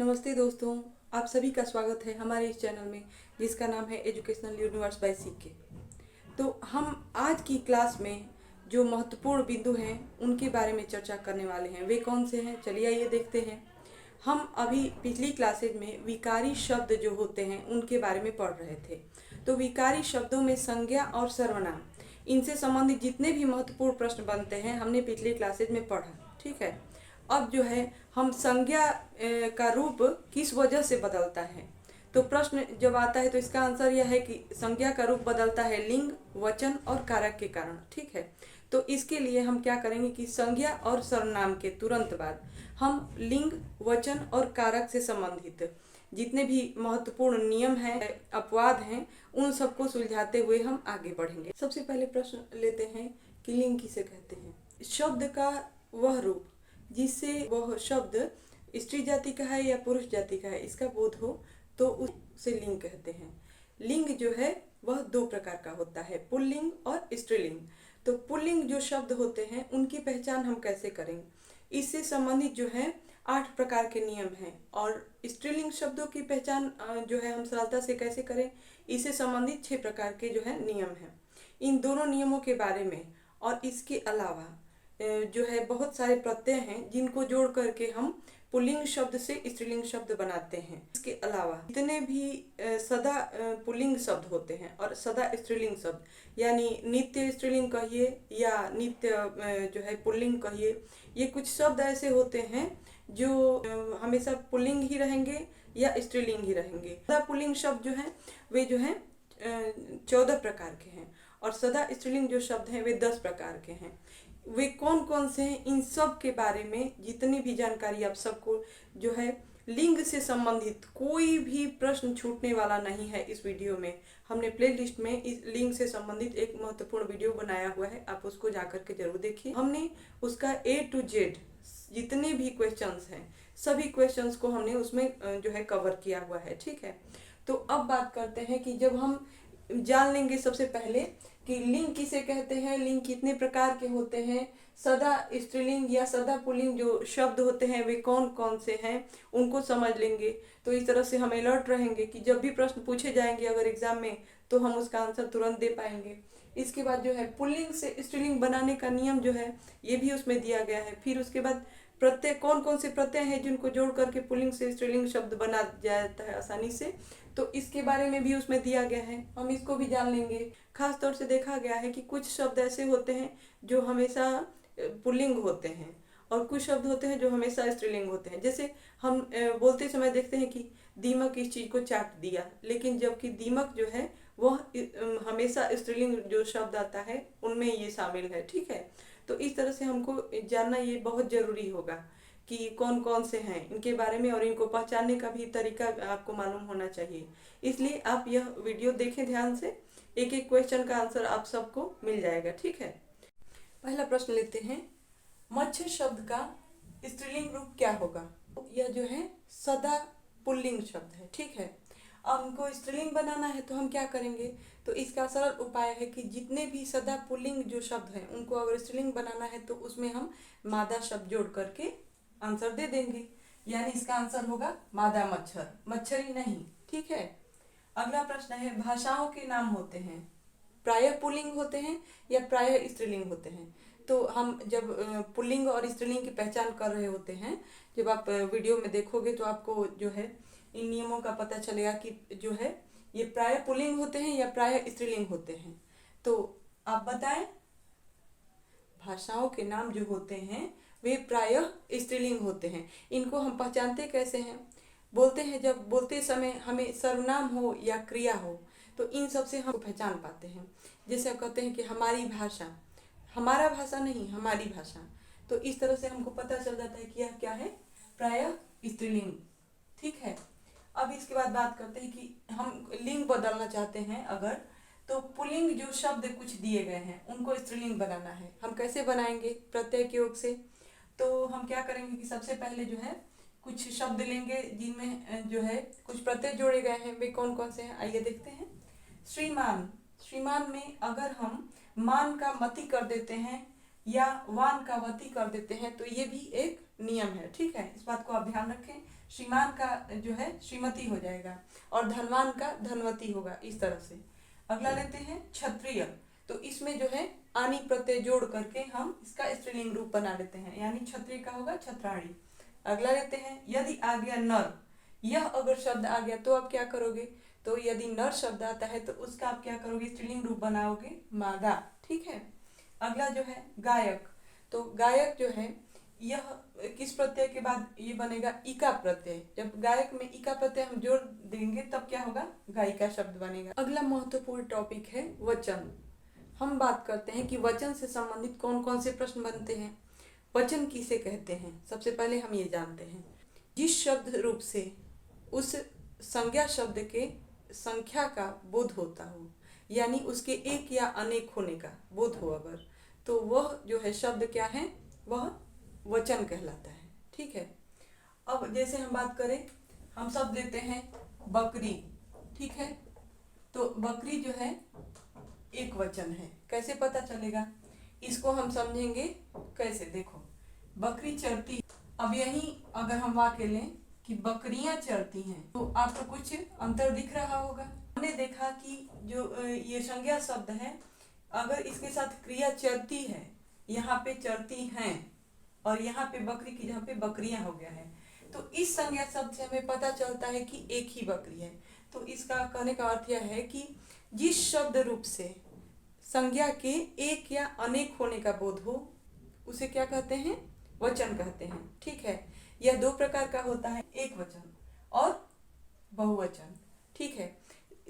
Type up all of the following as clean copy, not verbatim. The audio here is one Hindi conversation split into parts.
नमस्ते दोस्तों, आप सभी का स्वागत है हमारे इस चैनल में जिसका नाम है एजुकेशनल यूनिवर्स बाय सीके। तो हम आज की क्लास में जो महत्वपूर्ण बिंदु हैं उनके बारे में चर्चा करने वाले हैं। वे कौन से हैं, चलिए आइए देखते हैं। हम अभी पिछली क्लासेज में विकारी शब्द जो होते हैं उनके बारे में पढ़ रहे थे। तो विकारी शब्दों में संज्ञा और सर्वनाम, इनसे संबंधित जितने भी महत्वपूर्ण प्रश्न बनते हैं हमने पिछली क्लासेज में पढ़ा, ठीक है। अब जो है हम संज्ञा का रूप किस वजह से बदलता है, तो प्रश्न जब आता है तो इसका आंसर यह है कि संज्ञा का रूप बदलता है लिंग, वचन और कारक के कारण, ठीक है। तो इसके लिए हम क्या करेंगे कि संज्ञा और सर्वनाम के तुरंत बाद हम लिंग, वचन और कारक से संबंधित जितने भी महत्वपूर्ण नियम हैं, अपवाद हैं, उन सबको सुलझाते हुए हम आगे बढ़ेंगे। सबसे पहले प्रश्न लेते हैं कि लिंग किसे कहते हैं। शब्द का वह रूप जिससे वह शब्द स्त्री जाति का है या पुरुष जाति का है इसका बोध हो तो उसे लिंग कहते हैं। लिंग जो है वह दो प्रकार का होता है, पुल्लिंग और स्त्रीलिंग। तो पुल्लिंग जो शब्द होते हैं उनकी पहचान हम कैसे करें, इससे संबंधित जो है 8 प्रकार के नियम हैं। और स्त्रीलिंग शब्दों की पहचान जो है हम सरलता से कैसे करें, इससे संबंधित 6 प्रकार के जो है नियम हैं। इन दोनों नियमों के बारे में और इसके अलावा जो है बहुत सारे प्रत्यय हैं जिनको जोड़ करके हम पुल्लिंग शब्द से स्त्रीलिंग शब्द बनाते हैं। इसके अलावा जितने भी सदा पुल्लिंग शब्द होते हैं और सदा स्त्रीलिंग शब्द यानी नित्य स्त्रीलिंग कहिए या नित्य जो है पुल्लिंग कहिए, ये कुछ शब्द ऐसे होते हैं जो हमेशा पुल्लिंग ही रहेंगे या स्त्रीलिंग ही रहेंगे। सदा पुल्लिंग शब्द जो हैं वे जो हैं 14 प्रकार के हैं और सदा स्त्रीलिंग जो शब्द हैं वे 10 प्रकार के हैं। वे कौन कौन से हैं, इन सब के बारे में जितनी भी जानकारी आप सबको जो है लिंग से संबंधित कोई भी प्रश्न छूटने वाला नहीं है। इस वीडियो में हमने प्लेलिस्ट में इस लिंग से संबंधित एक महत्वपूर्ण वीडियो बनाया हुआ है, आप उसको जाकर के जरूर देखिए। हमने उसका A to Z जितने भी क्वेश्चंस हैं सभी क्वेश्चंस को हमने उसमें जो है कवर किया हुआ है, ठीक है। तो अब बात करते हैं कि जब हम जान लेंगे सबसे पहले कि लिंग किसे कहते हैं, लिंग कितने प्रकार के होते हैं, सदा स्त्रीलिंग या सदा पुल्लिंग जो शब्द होते हैं वे कौन कौन से हैं, उनको समझ लेंगे तो इस तरह से हम अलर्ट रहेंगे कि जब भी प्रश्न पूछे जाएंगे अगर एग्जाम में तो हम उसका आंसर तुरंत दे पाएंगे। इसके बाद जो है पुल्लिंग से स्त्रीलिंग बनाने का नियम जो है ये भी उसमें दिया गया है। फिर उसके बाद प्रत्यय, कौन कौन से प्रत्यय हैं जिनको जोड़ करके पुल्लिंग से स्त्रीलिंग शब्द बना जाता है आसानी से, तो इसके बारे में भी उसमें दिया गया है, हम इसको भी जान लेंगे। खास तौर से देखा गया है कि कुछ शब्द ऐसे होते हैं जो हमेशा पुल्लिंग होते हैं और कुछ शब्द होते हैं जो हमेशा स्त्रीलिंग होते हैं। जैसे हम बोलते समय देखते हैं कि दीमक इस चीज को चाट दिया, लेकिन जबकि दीमक जो है वह हमेशा स्त्रीलिंग जो शब्द आता है उनमें ये शामिल है, ठीक है। तो इस तरह से हमको जानना ये बहुत जरूरी होगा कि कौन कौन से हैं इनके बारे में, और इनको पहचानने का भी तरीका आपको मालूम होना चाहिए। इसलिए आप यह वीडियो देखें ध्यान से, एक एक क्वेश्चन का आंसर आप सबको मिल जाएगा, ठीक है। पहला प्रश्न लेते हैं, मच्छर शब्द का स्त्रीलिंग रूप क्या होगा। यह जो है सदा पुल्लिंग शब्द है, ठीक है। अब हमको स्त्रीलिंग बनाना है तो हम क्या करेंगे, तो इसका सरल उपाय है कि जितने भी सदा पुल्लिंग जो शब्द हैं उनको अगर स्त्रीलिंग बनाना है तो उसमें हम मादा शब्द जोड़ करके आंसर दे देंगे, यानी इसका आंसर होगा मादा मच्छर, मच्छरी नहीं, ठीक है। अगला प्रश्न है, भाषाओं के नाम होते हैं प्रायः पुल्लिंग होते हैं या प्रायः स्त्रीलिंग होते हैं। तो हम जब पुल्लिंग और स्त्रीलिंग की पहचान कर रहे होते हैं, जब आप वीडियो में देखोगे तो आपको जो है इन नियमों का पता चलेगा कि जो है ये प्रायः पुल्लिंग होते हैं या प्रायः स्त्रीलिंग होते हैं। तो आप बताएं, भाषाओं के नाम जो होते हैं वे प्रायः स्त्रीलिंग होते हैं। इनको हम पहचानते कैसे हैं, बोलते हैं जब बोलते समय हमें सर्वनाम हो या क्रिया हो तो इन सब से हम पहचान पाते हैं। जैसे आप कहते हैं कि हमारी भाषा, हमारा भाषा नहीं हमारी भाषा, तो इस तरह से हमको पता चल जाता है कि यह क्या है, प्रायः स्त्रीलिंग, ठीक है। अब इसके बाद बात करते हैं कि हम लिंग बदलना चाहते हैं अगर, तो पुल्लिंग जो शब्द कुछ दिए गए हैं उनको स्त्रीलिंग बनाना है, हम कैसे बनाएंगे, प्रत्यय के योग से। तो हम क्या करेंगे कि सबसे पहले जो है कुछ शब्द लेंगे जिनमें जो है कुछ प्रत्यय जोड़े गए हैं, वे कौन कौन से हैं आइए देखते हैं। श्रीमान, श्रीमान में अगर हम मान का मति कर देते हैं या वान का वति कर देते हैं तो ये भी एक नियम है, ठीक है, इस बात को आप ध्यान रखें। श्रीमान का जो है श्रीमती हो जाएगा और धनवान का धनवती होगा, इस तरह से। अगला लेते हैं क्षत्रिय। तो इसमें जो है आनी प्रत्यय जोड़ करके हम इसका स्त्रीलिंग रूप बना लेते हैं, यानी क्षत्रिय का होगा छत्राणी। अगला लेते हैं यदि आ गया नर, यह अगर शब्द आ गया तो आप क्या करोगे, तो यदि नर शब्द आता है तो उसका आप क्या करोगे, स्त्रीलिंग रूप बनाओगे मादा, ठीक है। अगला जो है गायक, तो गायक जो है यह किस प्रत्यय के बाद ये बनेगा, इका प्रत्यय। जब गायक में इका प्रत्यय हम जोड़ देंगे तब क्या होगा, गायिका शब्द बनेगा। अगला महत्वपूर्ण टॉपिक है वचन। हम बात करते हैं कि वचन से संबंधित कौन कौन से प्रश्न बनते हैं। वचन किसे कहते हैं, सबसे पहले हम ये जानते हैं, जिस शब्द रूप से उस संज्ञा शब्द के संख्या का बोध होता हो, यानी उसके एक या अनेक होने का बोध हो अगर, तो वह जो है शब्द क्या है, वह वचन कहलाता है, ठीक है। अब जैसे हम बात करें, हम शब्द लेते हैं बकरी, ठीक है, तो बकरी जो है एक वचन है, कैसे पता चलेगा, इसको हम समझेंगे कैसे, देखो बकरी चरती। अब यही अगर हम वाक्य लें कि बकरियां चरती हैं, तो आपको कुछ अंतर दिख रहा होगा। हमने देखा कि जो ये संज्ञा शब्द है, अगर इसके साथ क्रिया चरती है, यहाँ पे चरती हैं, और यहाँ पे बकरी की जहाँ पे बकरियां हो गया है, तो इस संज्ञा शब्द से हमें पता चलता है कि एक ही बकरी है। तो इसका कहने का अर्थ यह है कि जिस शब्द रूप से संज्ञा के एक या अनेक होने का बोध हो, उसे क्या कहते हैं, वचन कहते हैं, ठीक है। यह दो प्रकार का होता है, एक वचन और बहुवचन, ठीक है।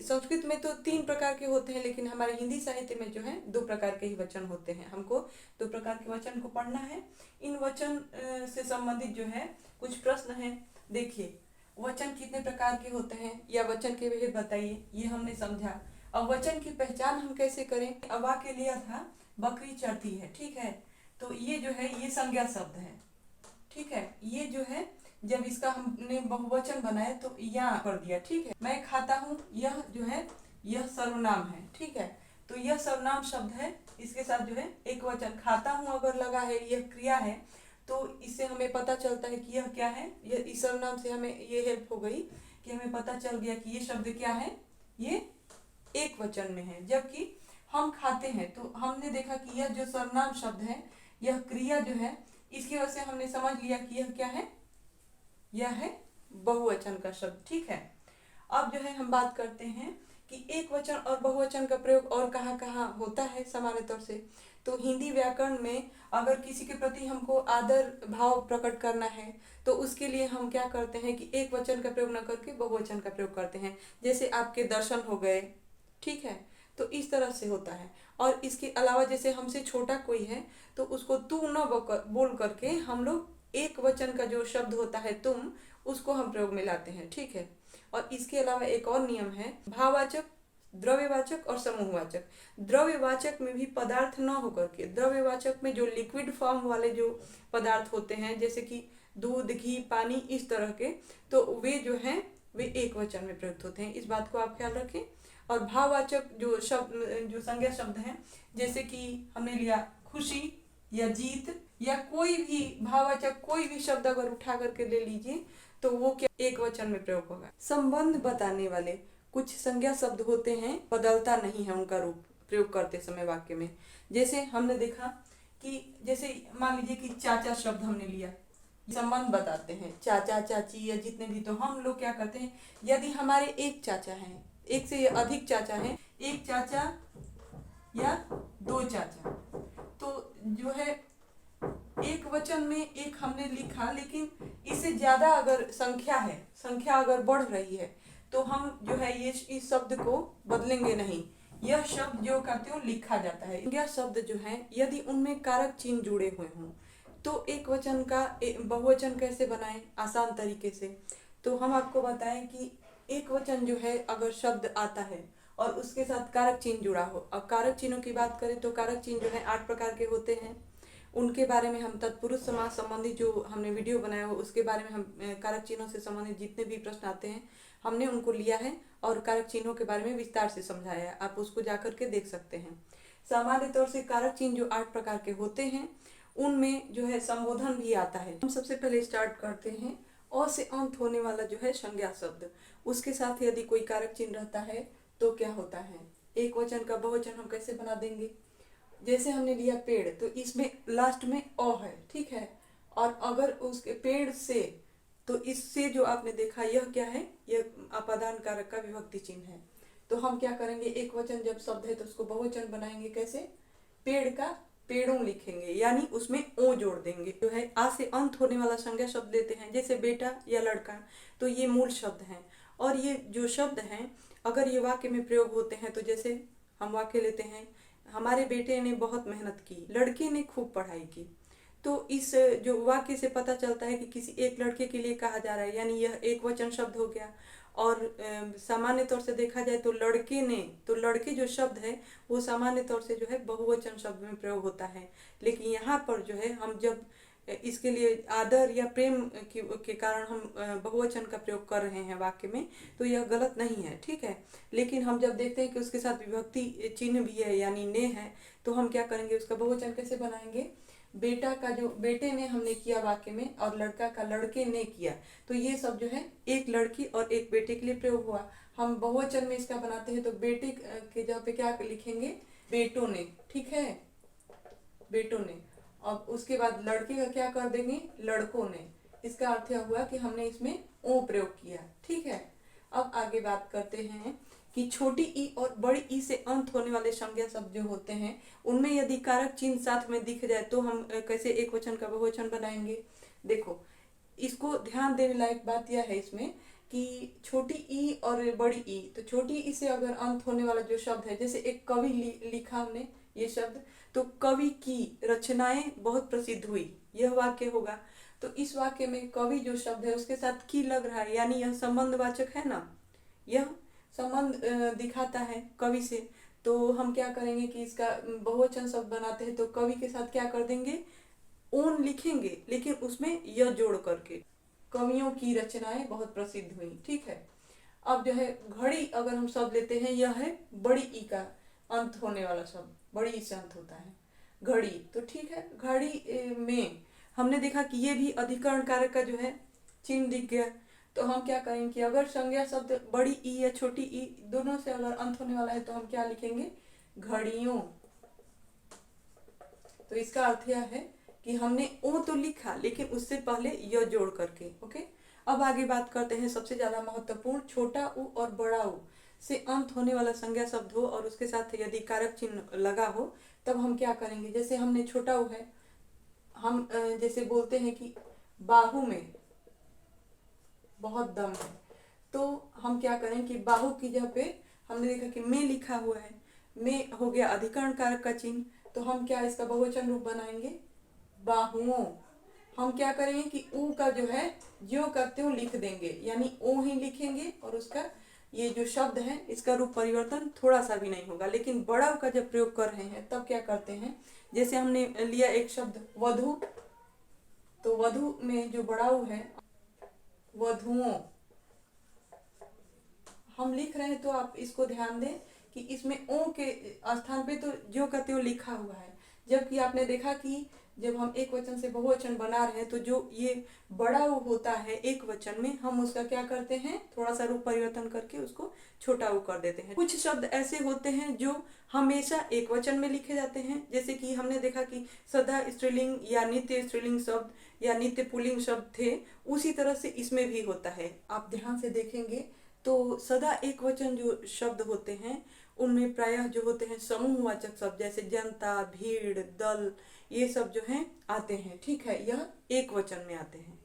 संस्कृत में तो 3 प्रकार के होते हैं, लेकिन हमारे हिंदी साहित्य में जो है 2 प्रकार के ही वचन होते हैं। हमको 2 प्रकार के वचन को पढ़ना है। इन वचन से संबंधित जो है कुछ प्रश्न हैं। देखिए, वचन कितने प्रकार के होते हैं या वचन के भेद बताइए, ये हमने समझा। अब वचन की पहचान हम कैसे करें, अब वाक्य लिया था बकरी चरती है, ठीक है, तो ये जो है ये संज्ञा शब्द है, ठीक है। ये जो है जब इसका हमने बहुवचन बनाया तो यहाँ कर दिया, ठीक है। मैं खाता हूँ, यह जो है यह सर्वनाम है, ठीक है, तो यह सर्वनाम शब्द है, इसके साथ जो है एक वचन खाता हूँ अगर लगा है, यह क्रिया है, तो इससे हमें पता चलता है कि यह क्या है, यह इस सर्वनाम से हमें ये हेल्प हो गई कि हमें पता चल गया कि ये शब्द क्या है, ये एक वचन में है। जबकि हम खाते हैं, तो हमने देखा कि यह जो सर्वनाम शब्द है, यह क्रिया जो है, इसकी वजह से हमने समझ लिया कि यह क्या है, यह है बहुवचन का शब्द, ठीक है। अब जो है हम बात करते हैं कि एक वचन और बहुवचन का प्रयोग और कहाँ कहाँ होता है सामान्य तौर से। तो हिंदी व्याकरण में अगर किसी के प्रति हमको आदर भाव प्रकट करना है, तो उसके लिए हम क्या करते हैं कि एक वचन का प्रयोग न करके बहुवचन का प्रयोग करते हैं। जैसे आपके दर्शन हो गए, ठीक है, तो इस तरह से होता है। और इसके अलावा जैसे हमसे छोटा कोई है, तो उसको तू न बोल करके हम लोग एक वचन का जो शब्द होता है तुम, उसको हम प्रयोग में लाते हैं, ठीक है। और इसके अलावा एक और नियम है, भाववाचक, द्रव्यवाचक और समूहवाचक। द्रव्यवाचक में भी पदार्थ न होकर के, द्रव्यवाचक में जो लिक्विड फॉर्म वाले जो पदार्थ होते हैं, जैसे कि दूध, घी, पानी, इस तरह के, तो वे जो हैं वे एक वचन में प्रयुक्त होते हैं, इस बात को आप ख्याल रखें। और भाववाचक जो शब्द, जो संज्ञा शब्द हैं, जैसे कि हमने लिया खुशी या जीत, या कोई भी भाववाचक कोई भी शब्द अगर उठा करके ले लीजिए, तो वो क्या एक वचन में प्रयोग होगा। संबंध बताने वाले कुछ संज्ञा शब्द होते हैं, बदलता नहीं है उनका रूप प्रयोग करते समय वाक्य में। जैसे हमने देखा कि जैसे मान लीजिए कि चाचा शब्द हमने लिया, संबंध बताते हैं, चाचा चाची या जितने भी, तो हम लोग क्या करते हैं, यदि हमारे एक चाचा हैं, एक से अधिक चाचा हैं, एक चाचा या 2 चाचा, तो जो है एक वचन में एक हमने लिखा, लेकिन इससे ज्यादा अगर संख्या है, संख्या अगर बढ़ रही है, तो हम जो है ये इस शब्द को बदलेंगे नहीं, यह शब्द जो करते हो लिखा जाता है। यह शब्द जो है यदि उनमें कारक चिन्ह जुड़े हुए हों, तो एक वचन का बहुवचन कैसे बनाएं आसान तरीके से। तो हम आपको बताएं कि एक वचन जो है अगर शब्द आता है और उसके साथ कारक चिन्ह जुड़ा हो, अब कारक चिन्हों की बात करें तो कारक चिन्ह जो है 8 प्रकार के होते हैं। उनके बारे में हम तत्पुरुष समास संबंधित जो हमने वीडियो बनाया हो, उसके बारे में हम कारक चिन्हों से संबंधित जितने भी प्रश्न आते हैं हमने उनको लिया है और कारक चिन्हों के बारे में विस्तार से समझाया है, आप उसको जाकर के देख सकते हैं। सामान्य तौर से कारक चिन्ह जो 8 प्रकार के होते हैं, उनमें जो है संबोधन भी आता है। हम सबसे पहले स्टार्ट करते हैं अ से अंत होने वाला जो है संज्ञा शब्द, उसके साथ यदि कोई कारक चिन्ह रहता है तो क्या होता है, एक वचन का बहुवचन हम कैसे बना देंगे। जैसे हमने लिया पेड़, तो इसमें लास्ट में अ है, ठीक है, और अगर उसके पेड़ से, तो इससे जो आपने देखा यह क्या है, यह अपादान कारक का विभक्ति चिन्ह है। तो हम क्या करेंगे, एक वचन जब शब्द है तो उसको बहुवचन बनाएंगे कैसे, पेड़ का पेड़ों लिखेंगे, यानी उसमें ओ जोड़ देंगे। जो है आ से अंत होने वाला संज्ञा शब्द लेते हैं, जैसे बेटा या लड़का, तो ये मूल शब्द हैं। और ये जो शब्द हैं अगर ये वाक्य में प्रयोग होते हैं, तो जैसे हम वाक्य लेते हैं, हमारे बेटे ने बहुत मेहनत की, लड़के ने खूब पढ़ाई की, तो इस जो वाक्य से पता चलता है कि किसी एक लड़के के लिए कहा जा रहा है, यानी यह एक वचन शब्द हो गया। और सामान्य तौर से देखा जाए तो लड़के ने, तो लड़के जो शब्द है वो सामान्य तौर से जो है बहुवचन शब्द में प्रयोग होता है, लेकिन यहाँ पर जो है हम जब इसके लिए आदर या प्रेम के कारण हम बहुवचन का प्रयोग कर रहे हैं वाक्य में, तो यह गलत नहीं है, ठीक है। लेकिन हम जब देखते हैं कि उसके साथ विभक्ति चिन्ह भी है, यानी ने है, तो हम क्या करेंगे, उसका बहुवचन कैसे बनाएंगे। बेटा का जो बेटे ने हमने किया वाक्य में, और लड़का का लड़के ने किया, तो ये सब जो है एक लड़की और एक बेटे के लिए प्रयोग हुआ। हम बहुवचन में इसका बनाते हैं तो बेटे के जगह पे क्या लिखेंगे, बेटों ने, ठीक है, बेटों ने। अब उसके बाद लड़के का क्या कर देंगे, लड़कों ने। इसका अर्थ यह हुआ कि हमने इसमें ओ प्रयोग किया, ठीक है। अब आगे बात करते हैं कि छोटी ई और बड़ी ई से अंत होने वाले संज्ञा शब्द जो होते हैं, उनमें यदि कारक चिन्ह साथ में दिख जाए तो हम कैसे एक वचन का बहुवचन बनाएंगे। देखो, इसको ध्यान देने लायक बात यह है इसमें कि छोटी ई और बड़ी ई, तो छोटी ई से अगर अंत होने वाला जो शब्द है, जैसे एक कवि लिखा हमने ये शब्द, तो कवि की रचनाएं बहुत प्रसिद्ध हुई, यह वाक्य होगा। तो इस वाक्य में कवि जो शब्द है उसके साथ की लग रहा है, यानी यह संबंधवाचक है ना, यह संबंध दिखाता है कवि से। तो हम क्या करेंगे कि इसका बहुवचन शब्द बनाते हैं तो कवि के साथ क्या कर देंगे, ओन लिखेंगे, लेकिन उसमें य जोड़ करके, कवियों की रचनाएं बहुत प्रसिद्ध हुई, ठीक है। अब जो है घड़ी अगर हम शब्द लेते हैं, यह है बड़ी ई का अंत होने वाला शब्द, बड़ी ई से अंत होता है घड़ी, तो ठीक है। घड़ी में हमने देखा कि ये भी अधिकरण कारक का जो है चिन्ह दिख गया। तो हम क्या करेंगे कि अगर संज्ञा शब्द बड़ी ई या छोटी ई दोनों से अगर अंत होने वाला है तो हम क्या लिखेंगे, घड़ियों। तो इसका अर्थ यह है कि हमने ओ तो लिखा, लेकिन उससे पहले य जोड़ करके, ओके। अब आगे बात करते हैं सबसे ज्यादा महत्वपूर्ण, छोटा उ और बड़ा उ से अंत होने वाला संज्ञा शब्द हो और उसके साथ यदि कारक चिन्ह लगा हो, तब हम क्या करेंगे। जैसे हमने छोटा उ है, हम जैसे बोलते हैं कि बाहु में बहुत दम है, तो हम क्या करें कि बाहु की जगह पे हमने देखा कि में लिखा हुआ है, में हो गया अधिकरण कारक का चिन्ह, तो हम क्या इसका बहुवचन रूप बनाएंगे, बाहुओं। हम क्या करेंगे कि ऊ का जो है ज्यों का त्यों लिख देंगे, यानी ओ ही लिखेंगे, और उसका ये जो शब्द है इसका रूप परिवर्तन थोड़ा सा भी नहीं होगा। लेकिन बड़ा का जब प्रयोग कर रहे हैं तब क्या करते हैं, जैसे हमने लिया एक शब्द वधु, तो वधु में जो बड़ा ऊ है, वधुओं हम लिख रहे हैं, तो आप इसको ध्यान दें कि इसमें ओ के स्थान पे तो ज्यों का त्यों लिखा हुआ है, जबकि आपने देखा कि जब हम एक वचन से बहुवचन बना रहे हैं तो जो ये बड़ा ऊ होता है एक वचन में, हम उसका क्या करते हैं, थोड़ा सा रूप परिवर्तन करके उसको छोटा ऊ कर देते हैं। कुछ शब्द ऐसे होते हैं जो हमेशा एक वचन में लिखे जाते हैं, जैसे कि हमने देखा कि सदा स्त्रीलिंग या नित्य स्त्रीलिंग शब्द या नित्य पुल्लिंग शब्द थे, उसी तरह से इसमें भी होता है। आप ध्यान से देखेंगे तो सदा एक वचन जो शब्द होते हैं उनमें प्रायः जो होते हैं समूहवाचक शब्द, जैसे जनता, भीड़, दल, ये सब जो हैं आते हैं, ठीक है, यह एक वचन में आते हैं।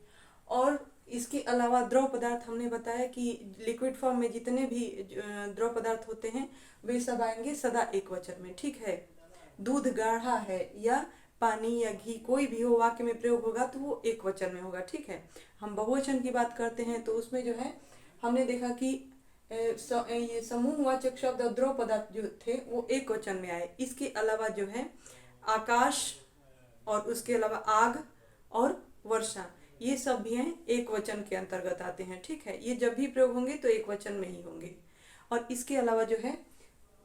और इसके अलावा द्रव पदार्थ हमने बताया कि लिक्विड फॉर्म में जितने भी द्रव पदार्थ होते हैं वे सब आएंगे सदा एक वचन में, ठीक है। दूध गाढ़ा है या पानी या घी कोई भी हो वाक्य में प्रयोग होगा तो वो एक वचन में होगा, ठीक है। हम बहुवचन की बात करते हैं तो उसमें जो है हमने देखा कि ये समूहवाचक शब्द और द्रव पदार्थ जो थे वो एक वचन में आए। इसके अलावा जो है आकाश और उसके अलावा आग और वर्षा, ये सब भी हैं एक वचन के अंतर्गत आते हैं, ठीक है। ये जब भी प्रयोग होंगे तो एक वचन में ही होंगे। और इसके अलावा जो है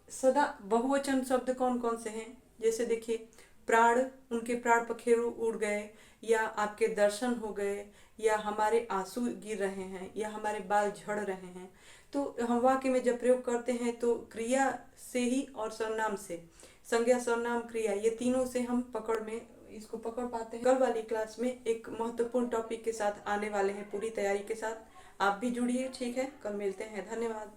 सदा बहुवचन शब्द कौन कौन से हैं, जैसे देखिए प्राण, उनके प्राण पखेरु उड़ गए, या आपके दर्शन हो गए, या हमारे आंसू गिर रहे हैं, या हमारे बाल झड़ रहे हैं, तो हम वाक्य में जब प्रयोग करते हैं तो क्रिया से ही और सर्वनाम से, संज्ञा सर्वनाम क्रिया, ये तीनों से हम इसको पकड़ पाते हैं। कल वाली क्लास में एक महत्वपूर्ण टॉपिक के साथ आने वाले हैं, पूरी तैयारी के साथ। आप भी जुड़िए, ठीक है? कल मिलते हैं। धन्यवाद।